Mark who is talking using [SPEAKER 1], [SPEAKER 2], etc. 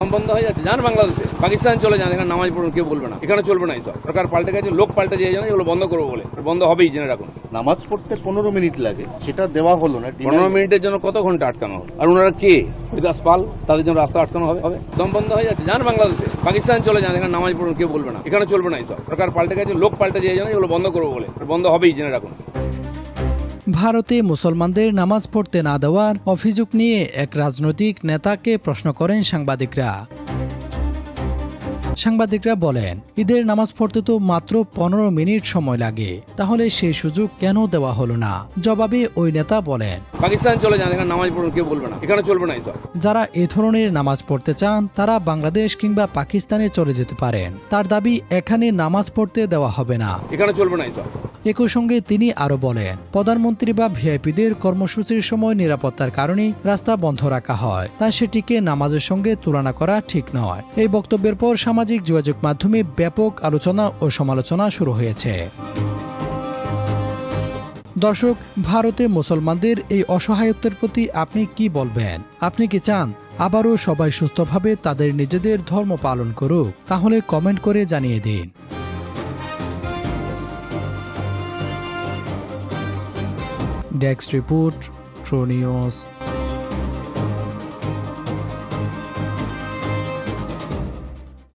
[SPEAKER 1] বন্ধ হয়ে যাচ্ছে, যান বাংলাদেশে, পাকিস্তান চলে যান, এখানে নামাজ পড়ুন, কেউ বলবে না, এখানে চলবে না। এইসব সরকার পাল্টে গেছে, লোক পাল্টে যায়, এগুলো বন্ধ করবো বলে, বন্ধ হবেই, জেনে রাখুন।
[SPEAKER 2] নামাজ পড়তে 15 মিনিট লাগে, সেটা দেওয়া হলো না।
[SPEAKER 1] 15 মিনিটের জন্য কত ঘন্টা আটকানো হবে? আর ওনারা কে? হরিদাস পাল, তাদের জন্য রাস্তা আটকানো হবে? দম বন্ধ হয়ে যাচ্ছে, যান বাংলাদেশে, পাকিস্তান চলে যান, এখানে নামাজ পড়ুন, কেউ বলবে না, এখানে চলবে না। এইসব সরকার পাল্টে গেছে, লোক পাল্টে যায়, এগুলো বন্ধ করবো বলে, বন্ধ হবেই, জেনে রাখুন।
[SPEAKER 3] ভারতে মুসলমানদের নামাজ পড়তে না দেওয়ার অভিযোগ নিয়ে এক রাজনৈতিক নেতাকে প্রশ্ন করেন সাংবাদিকরা। সাংবাদিকরা বলেন, ঈদের নামাজ পড়তে তো মাত্র 15 মিনিট সময় লাগে, তাহলে সেই সুযোগ কেন দেওয়া হলো না? জবাবে ওই নেতা বলেন,
[SPEAKER 1] পাকিস্তান চলে যান, এখানে নামাজ পড়ুন, কেউ বলবে না, এখানে চলবে না। এইসব
[SPEAKER 3] যারা এ ধরনের নামাজ পড়তে চান তারা বাংলাদেশ কিংবা পাকিস্তানে চলে যেতে পারেন। তার দাবি, এখানে নামাজ পড়তে দেওয়া হবে না,
[SPEAKER 1] এখানে চলবে না। এইসব
[SPEAKER 3] একই সঙ্গে তিনি আরো বলেন, প্রধানমন্ত্রী বা ভিআইপিদের কর্মসূচির সময় নিরাপত্তার কারণে রাস্তা বন্ধ রাখা হয়, তা সেটিকে নামাজের সঙ্গে তুলনা করা ঠিক নয়। এই বক্তব্যের পর সামাজিক যোগাযোগ মাধ্যমে ব্যাপক আলোচনা ও সমালোচনা শুরু হয়েছে। দর্শক, ভারতে মুসলমানদের এই অসহায়ত্বের প্রতি আপনি কি বলবেন? আপনি কি চান আবারও সবাই সুস্থভাবে তাদের নিজেদের ধর্ম পালন করুক? তাহলে কমেন্ট করে জানিয়ে দিন। Desk report, true news.